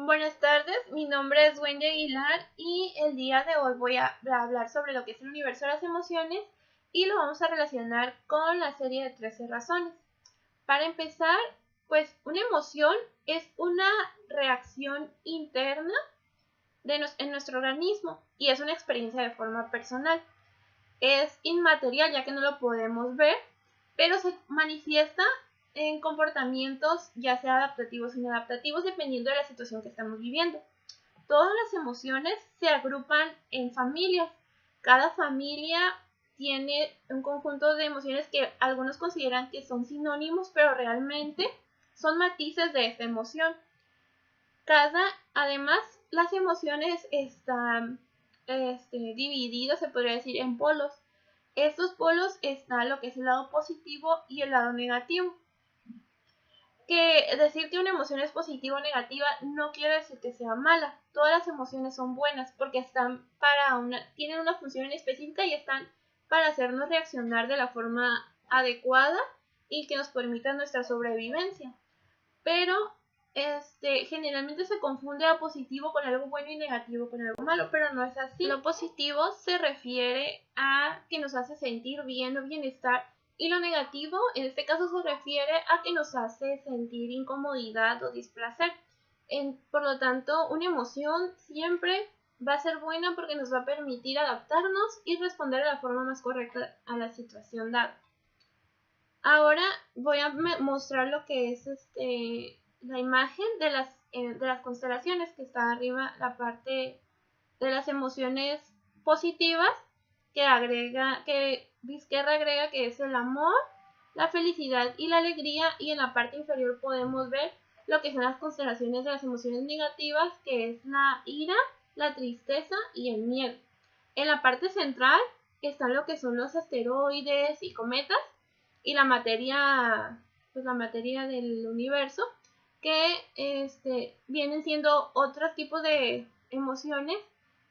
Buenas tardes, mi nombre es Wendy Aguilar y el día de hoy voy a hablar sobre lo que es el universo de las emociones y lo vamos a relacionar con la serie de 13 razones. Para empezar, pues una emoción es una reacción interna en nuestro organismo y es una experiencia de forma personal. Es inmaterial ya que no lo podemos ver, pero se manifiesta en comportamientos ya sea adaptativos o inadaptativos dependiendo de la situación que estamos viviendo. Todas las emociones se agrupan en familias. Cada familia tiene un conjunto de emociones que algunos consideran que son sinónimos, pero realmente son matices de esta emoción. Además, las emociones están divididas, se podría decir, en polos. Estos polos están lo que es el lado positivo y el lado negativo. Que decir que una emoción es positiva o negativa no quiere decir que sea mala. Todas las emociones son buenas porque tienen una función específica y están para hacernos reaccionar de la forma adecuada y que nos permita nuestra sobrevivencia. Pero generalmente se confunde a positivo con algo bueno y negativo con algo malo, pero no es así. Lo positivo se refiere a que nos hace sentir bien o bienestar, y lo negativo en este caso se refiere a que nos hace sentir incomodidad o displacer. Por lo tanto, una emoción siempre va a ser buena porque nos va a permitir adaptarnos y responder de la forma más correcta a la situación dada. Ahora voy a mostrar lo que es la imagen de las constelaciones, que está arriba la parte de las emociones positivas que Vizquerra agrega, que es el amor, la felicidad y la alegría, y en la parte inferior podemos ver lo que son las constelaciones de las emociones negativas, que es la ira, la tristeza y el miedo. En la parte central están lo que son los asteroides y cometas, y la materia del universo, que vienen siendo otros tipos de emociones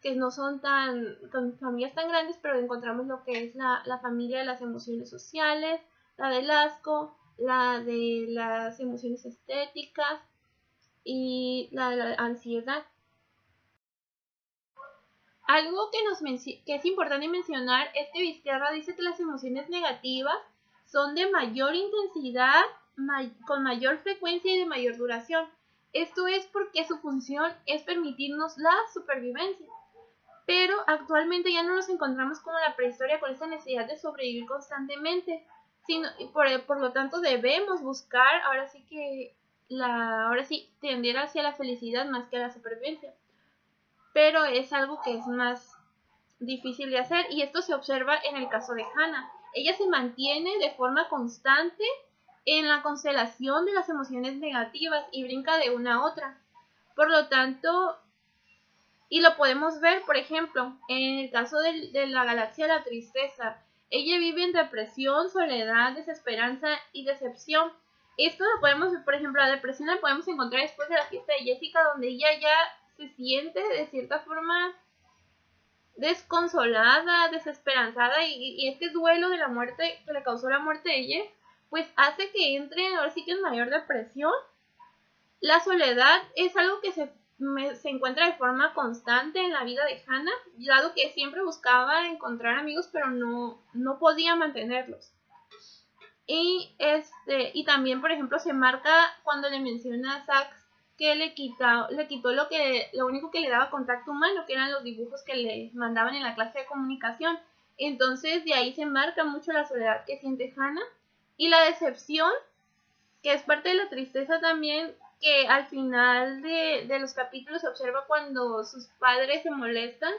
que no son con familias tan grandes, pero encontramos lo que es la familia de las emociones sociales, la del asco, la de las emociones estéticas y la de la ansiedad. Algo que es importante mencionar es que Vizquerra dice que las emociones negativas son de mayor intensidad, con mayor frecuencia y de mayor duración. Esto es porque su función es permitirnos la supervivencia. Pero actualmente ya no nos encontramos como en la prehistoria con esta necesidad de sobrevivir constantemente, por lo tanto debemos buscar ahora sí tender hacia la felicidad más que a la supervivencia. Pero es algo que es más difícil de hacer, y esto se observa en el caso de Hannah. Ella se mantiene de forma constante en la constelación de las emociones negativas y brinca de una a otra. Por lo tanto, y lo podemos ver, por ejemplo, en el caso de la galaxia de la tristeza. Ella vive en depresión, soledad, desesperanza y decepción. Esto lo podemos ver, por ejemplo, la depresión la podemos encontrar después de la fiesta de Jessica, donde ella ya se siente de cierta forma desconsolada, desesperanzada, y este duelo de la muerte que le causó la muerte de ella, pues hace que entre ahora sí que en mayor depresión. La soledad es algo que se encuentra de forma constante en la vida de Hannah, dado que siempre buscaba encontrar amigos, pero no podía mantenerlos. Y también, por ejemplo, se marca cuando le menciona a Sax que le quitó lo único que le daba contacto humano, que eran los dibujos que le mandaban en la clase de comunicación. Entonces de ahí se marca mucho la soledad que siente Hannah, y la decepción, que es parte de la tristeza también, que al final de los capítulos se observa cuando sus padres se molestan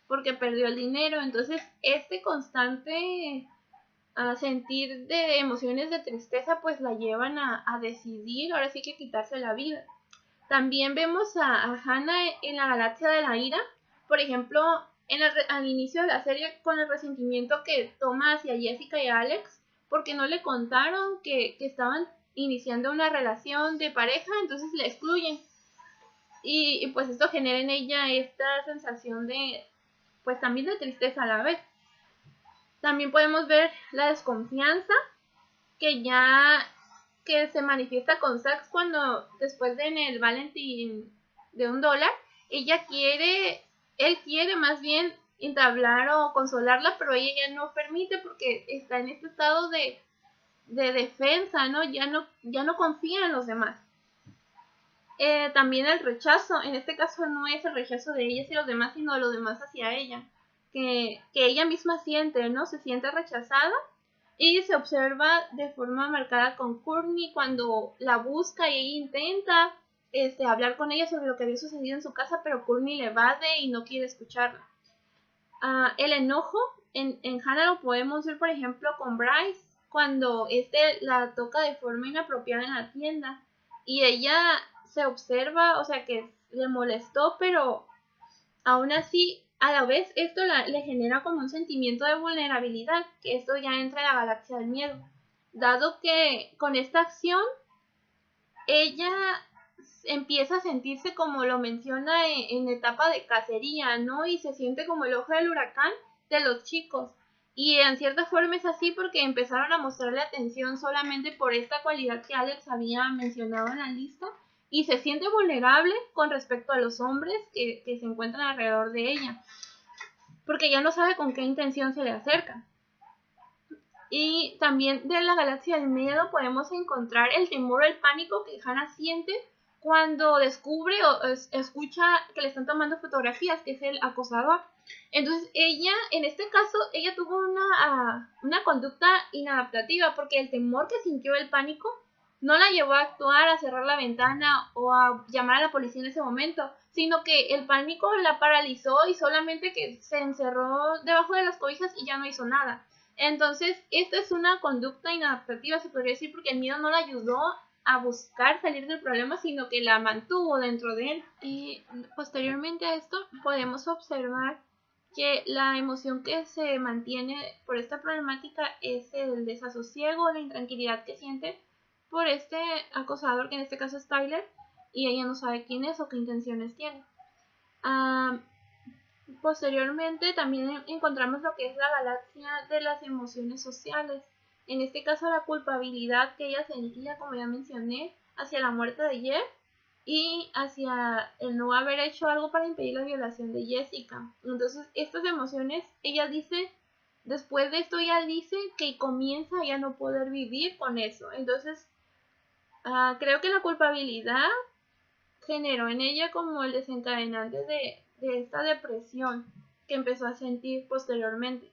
porque perdió el dinero. Entonces este constante sentir de emociones de tristeza pues la llevan a decidir ahora sí que quitarse la vida. También vemos a Hannah en la galaxia de la ira, por ejemplo, al inicio de la serie, con el resentimiento que toma hacia Jessica y Alex porque no le contaron que estaban iniciando una relación de pareja, entonces la excluyen, y pues esto genera en ella esta sensación de, pues también de tristeza a la vez. También podemos ver la desconfianza que se manifiesta con Sax cuando después de en el Valentine de $1, él quiere más bien entablar o consolarla, pero ella ya no permite porque está en este estado de defensa, ¿no? Ya no confía en los demás. También el rechazo, en este caso no es el rechazo de ella hacia los demás, sino de los demás hacia ella, que ella misma siente, ¿no? Se siente rechazada y se observa de forma marcada con Courtney cuando la busca y ella intenta hablar con ella sobre lo que había sucedido en su casa, pero Courtney le evade y no quiere escucharla. El enojo en Hannah lo podemos ver, por ejemplo, con Bryce, cuando la toca de forma inapropiada en la tienda y ella se observa, o sea, que le molestó, pero aún así, a la vez, esto le genera como un sentimiento de vulnerabilidad, que esto ya entra en la galaxia del miedo, dado que con esta acción ella empieza a sentirse, como lo menciona, en etapa de cacería, ¿no? Y se siente como el ojo del huracán de los chicos. Y en cierta forma es así porque empezaron a mostrarle atención solamente por esta cualidad que Alex había mencionado en la lista. Y se siente vulnerable con respecto a los hombres que se encuentran alrededor de ella. Porque ya no sabe con qué intención se le acerca. Y también de la galaxia del miedo podemos encontrar el temor o el pánico que Hannah siente cuando descubre o escucha que le están tomando fotografías, que es el acosador. Entonces ella, en este caso, ella tuvo una conducta inadaptativa porque el temor que sintió, el pánico, no la llevó a actuar, a cerrar la ventana o a llamar a la policía en ese momento, sino que el pánico la paralizó y solamente que se encerró debajo de las cobijas y ya no hizo nada. Entonces, esta es una conducta inadaptativa, se podría decir, porque el miedo no la ayudó a buscar salir del problema, sino que la mantuvo dentro de él. Y posteriormente a esto, podemos observar que la emoción que se mantiene por esta problemática es el desasosiego, la intranquilidad que siente por este acosador, que en este caso es Tyler, y ella no sabe quién es o qué intenciones tiene. Posteriormente también encontramos lo que es la galaxia de las emociones sociales. En este caso la culpabilidad que ella sentía, como ya mencioné, hacia la muerte de Jeff y hacia el no haber hecho algo para impedir la violación de Jessica. Entonces estas emociones, ella dice, después de esto ella dice que comienza a ya no poder vivir con eso. Entonces creo que la culpabilidad generó en ella como el desencadenante de esta depresión que empezó a sentir posteriormente.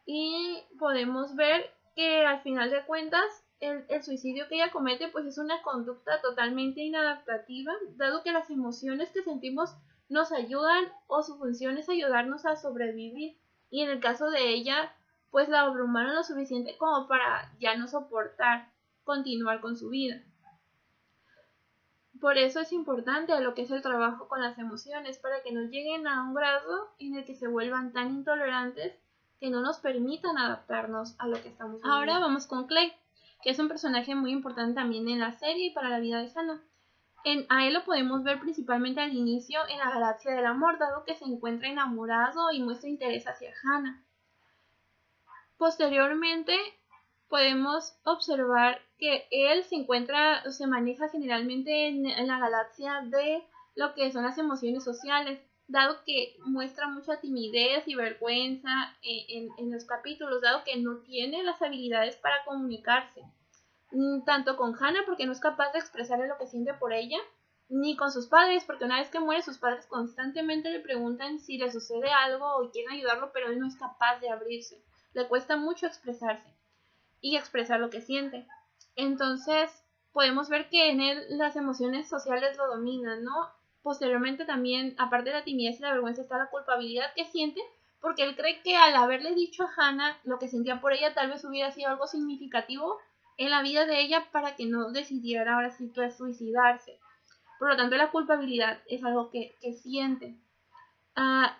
Y podemos ver que al final de cuentas el suicidio que ella comete pues es una conducta totalmente inadaptativa, dado que las emociones que sentimos nos ayudan o su función es ayudarnos a sobrevivir, y en el caso de ella pues la abrumaron lo suficiente como para ya no soportar continuar con su vida. Por eso es importante lo que es el trabajo con las emociones, para que no lleguen a un grado en el que se vuelvan tan intolerantes que no nos permitan adaptarnos a lo que estamos viviendo. Ahora vamos con Clay, que es un personaje muy importante también en la serie y para la vida de Hannah. A él lo podemos ver principalmente al inicio en la galaxia del amor, dado que se encuentra enamorado y muestra interés hacia Hannah. Posteriormente podemos observar que él se maneja generalmente en la galaxia de lo que son las emociones sociales, dado que muestra mucha timidez y vergüenza en los capítulos, dado que no tiene las habilidades para comunicarse, tanto con Hannah porque no es capaz de expresarle lo que siente por ella, ni con sus padres, porque una vez que muere sus padres constantemente le preguntan si le sucede algo o quieren ayudarlo, pero él no es capaz de abrirse, le cuesta mucho expresarse y expresar lo que siente. Entonces podemos ver que en él las emociones sociales lo dominan, ¿no? Posteriormente también, aparte de la timidez y la vergüenza, está la culpabilidad que siente, porque él cree que al haberle dicho a Hannah lo que sentía por ella, tal vez hubiera sido algo significativo en la vida de ella para que no decidiera ahora sí que suicidarse. Por lo tanto, la culpabilidad es algo que siente.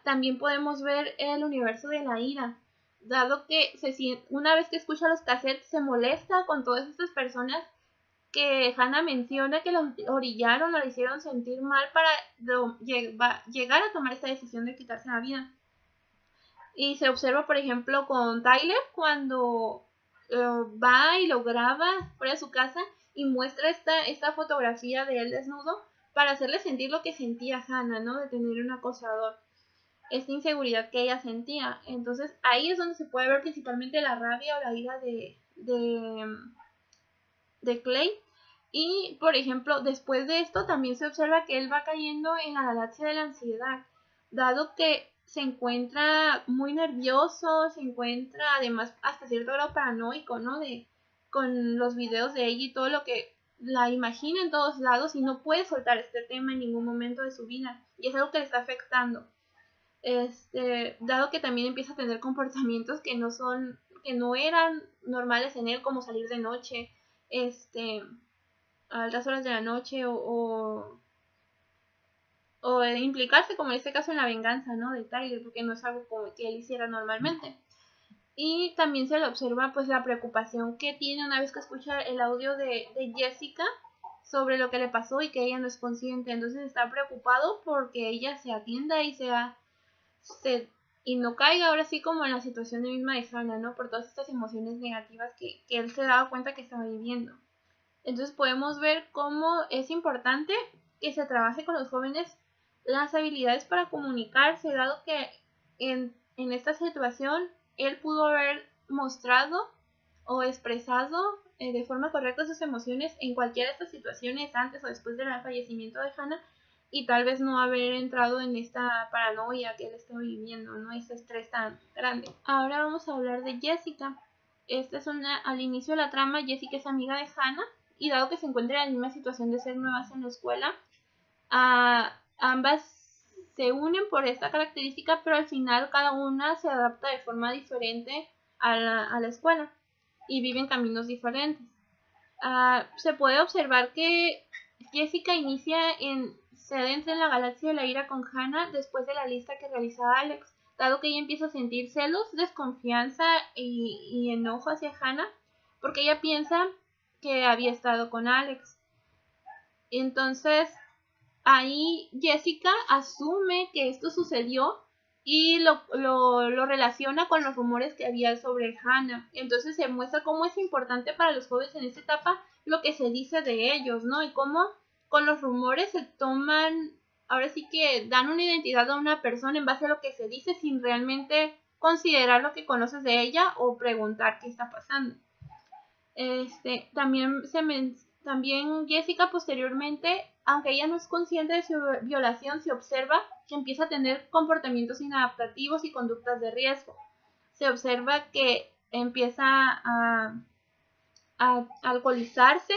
También podemos ver el universo de la ira, dado que una vez que escucha los cassettes se molesta con todas estas personas que Hannah menciona que lo orillaron o le hicieron sentir mal para llegar a tomar esta decisión de quitarse la vida. Y se observa, por ejemplo, con Tyler cuando va y lo graba fuera de su casa y muestra esta fotografía de él desnudo, para hacerle sentir lo que sentía Hannah, ¿no? De tener un acosador, esta inseguridad que ella sentía. Entonces ahí es donde se puede ver principalmente la rabia o la ira de Clay. Y, por ejemplo, después de esto también se observa que él va cayendo en la galaxia de la ansiedad, dado que se encuentra muy nervioso, se encuentra además hasta cierto grado paranoico, ¿no? Con los videos de ella y todo lo que la imagina en todos lados y no puede soltar este tema en ningún momento de su vida. Y es algo que le está afectando. Dado que también empieza a tener comportamientos que no eran normales en él, como salir de noche, a altas horas de la noche o implicarse, como en este caso, en la venganza, ¿no? De Tyler, porque no es algo como que él hiciera normalmente. Y también se le observa pues la preocupación que tiene una vez que escucha el audio de Jessica sobre lo que le pasó y que ella no es consciente. Entonces está preocupado porque ella se atienda y y no caiga ahora sí como en la situación de misma de Hannah, ¿no? Por todas estas emociones negativas que él se daba cuenta que estaba viviendo. Entonces podemos ver cómo es importante que se trabaje con los jóvenes las habilidades para comunicarse, dado que en esta situación él pudo haber mostrado o expresado de forma correcta sus emociones en cualquiera de estas situaciones antes o después del fallecimiento de Hannah y tal vez no haber entrado en esta paranoia que él estaba viviendo, ¿no? Este estrés tan grande. Ahora vamos a hablar de Jessica. Al inicio de la trama, Jessica es amiga de Hannah y dado que se encuentran en la misma situación de ser nuevas en la escuela, ambas se unen por esta característica, pero al final cada una se adapta de forma diferente a la escuela y viven caminos diferentes. Se puede observar que Jessica se adentra en la galaxia de la ira con Hannah después de la lista que realiza Alex, dado que ella empieza a sentir celos, desconfianza y enojo hacia Hannah, porque ella piensa que había estado con Alex. Entonces, ahí Jessica asume que esto sucedió y lo relaciona con los rumores que había sobre Hannah. Entonces se muestra cómo es importante para los jóvenes en esta etapa lo que se dice de ellos, ¿no? Y cómo con los rumores se toman, ahora sí que dan una identidad a una persona en base a lo que se dice sin realmente considerar lo que conoces de ella o preguntar qué está pasando. También Jessica posteriormente, aunque ella no es consciente de su violación, se observa que empieza a tener comportamientos inadaptativos y conductas de riesgo. Se observa que empieza a alcoholizarse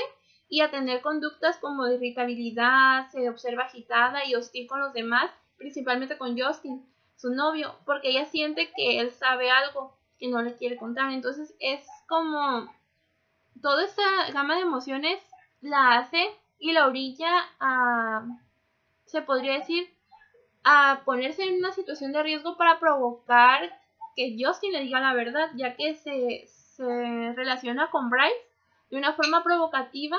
y a tener conductas como de irritabilidad, se observa agitada y hostil con los demás, principalmente con Justin, su novio, porque ella siente que él sabe algo que no le quiere contar. Entonces es como toda esta gama de emociones la hace y la orilla se podría decir, a ponerse en una situación de riesgo para provocar que Justin le diga la verdad, ya que se relaciona con Bryce de una forma provocativa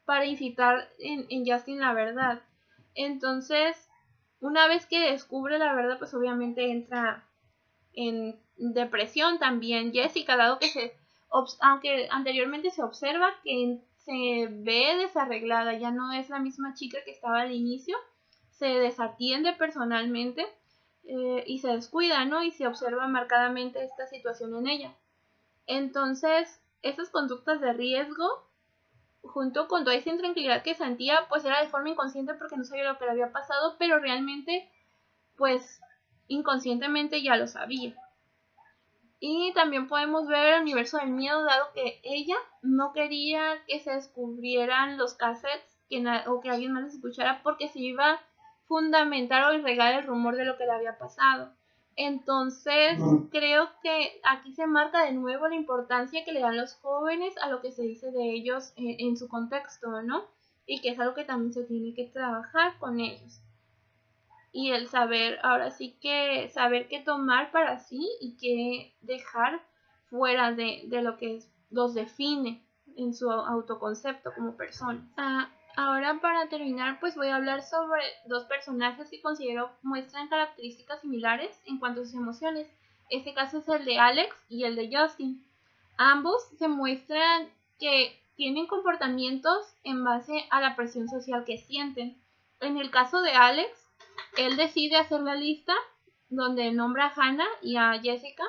para incitar en Justin la verdad. Entonces, una vez que descubre la verdad, pues obviamente entra en depresión también Jessica, dado que aunque anteriormente se observa que se ve desarreglada, ya no es la misma chica que estaba al inicio, se desatiende personalmente y se descuida, ¿no? Y se observa marcadamente esta situación en ella. Entonces, esas conductas de riesgo, junto con toda esa intranquilidad que sentía, pues era de forma inconsciente porque no sabía lo que le había pasado, pero realmente, pues, inconscientemente ya lo sabía. Y también podemos ver el universo del miedo, dado que ella no quería que se descubrieran los cassettes o que alguien más les escuchara porque se iba a fundamentar o regar el rumor de lo que le había pasado. Entonces, creo que aquí se marca de nuevo la importancia que le dan los jóvenes a lo que se dice de ellos en su contexto, ¿no? Y que es algo que también se tiene que trabajar con ellos. Y el saber, ahora sí que saber qué tomar para sí y qué dejar fuera de lo que los define en su autoconcepto como persona. Ahora para terminar, pues voy a hablar sobre dos personajes que considero muestran características similares en cuanto a sus emociones. Este caso es el de Alex y el de Justin. Ambos se muestran que tienen comportamientos en base a la presión social que sienten. En el caso de Alex, él decide hacer la lista donde nombra a Hannah y a Jessica,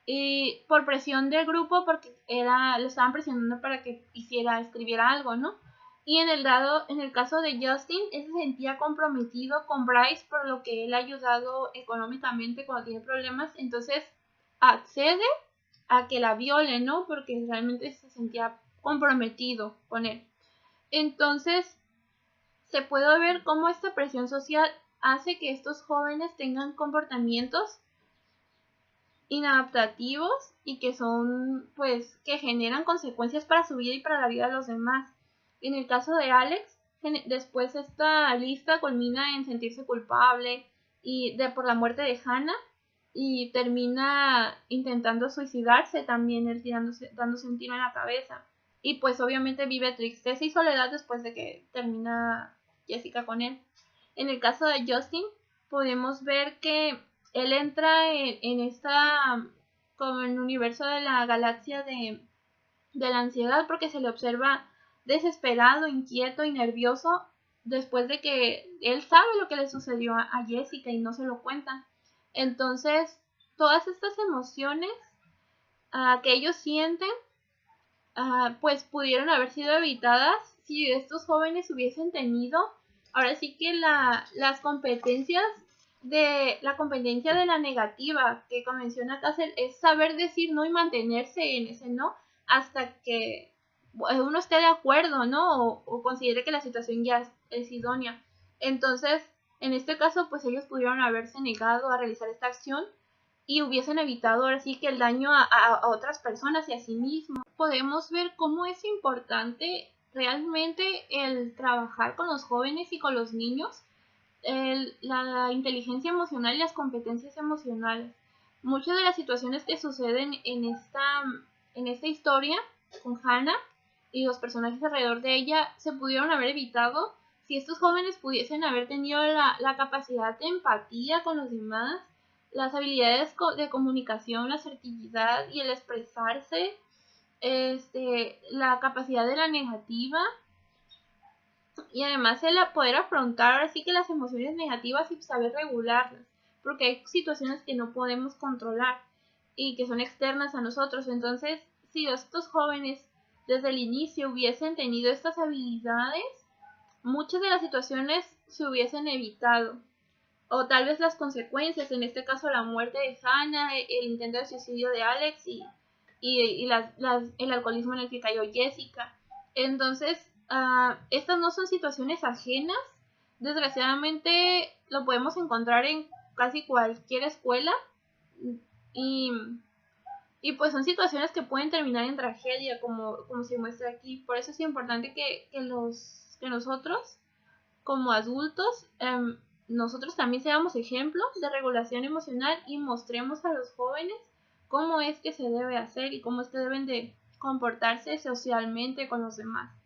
y por presión del grupo, porque lo estaban presionando para que escribiera algo, ¿no? Y en el caso de Justin, él se sentía comprometido con Bryce por lo que él ha ayudado económicamente cuando tiene problemas, entonces accede a que la viole, ¿no? Porque realmente se sentía comprometido con él. Entonces, se puede ver cómo esta presión social hace que estos jóvenes tengan comportamientos inadaptativos y que son, pues, que generan consecuencias para su vida y para la vida de los demás. En el caso de Alex, después esta lista culmina en sentirse culpable por la muerte de Hannah, y termina intentando suicidarse también, él dándose un tiro en la cabeza. Y pues obviamente vive tristeza y soledad después de que termina Jessica con él. En el caso de Justin, podemos ver que él entra como en el universo de la galaxia de la ansiedad, porque se le observa desesperado, inquieto y nervioso después de que él sabe lo que le sucedió a Jessica y no se lo cuentan. Entonces, todas estas emociones que ellos sienten, pues pudieron haber sido evitadas si estos jóvenes hubiesen tenido, ahora sí que las competencias la competencia de la negativa que menciona Castle es saber decir no y mantenerse en ese no hasta que uno esté de acuerdo, ¿no? O considere que la situación ya es idónea. Entonces, en este caso, pues ellos pudieron haberse negado a realizar esta acción y hubiesen evitado ahora sí que el daño a otras personas y a sí mismos. Podemos ver cómo es importante realmente el trabajar con los jóvenes y con los niños, la inteligencia emocional y las competencias emocionales. Muchas de las situaciones que suceden en esta historia con Hannah y los personajes alrededor de ella se pudieron haber evitado si estos jóvenes pudiesen haber tenido la capacidad de empatía con los demás, las habilidades de comunicación, la asertividad y el expresarse, la capacidad de la negativa, y además el poder afrontar así que las emociones negativas y saber regularlas, porque hay situaciones que no podemos controlar y que son externas a nosotros. Entonces, si estos jóvenes desde el inicio hubiesen tenido estas habilidades, muchas de las situaciones se hubiesen evitado, o tal vez las consecuencias, en este caso la muerte de Hannah, el intento de suicidio de Alex y el alcoholismo en el que cayó Jessica. Entonces, estas no son situaciones ajenas. Desgraciadamente lo podemos encontrar en casi cualquier escuela y, pues son situaciones que pueden terminar en tragedia, como se muestra aquí. Por eso es importante que nosotros como adultos, nosotros también seamos ejemplos de regulación emocional y mostremos a los jóvenes cómo es que se debe hacer y cómo es que deben de comportarse socialmente con los demás.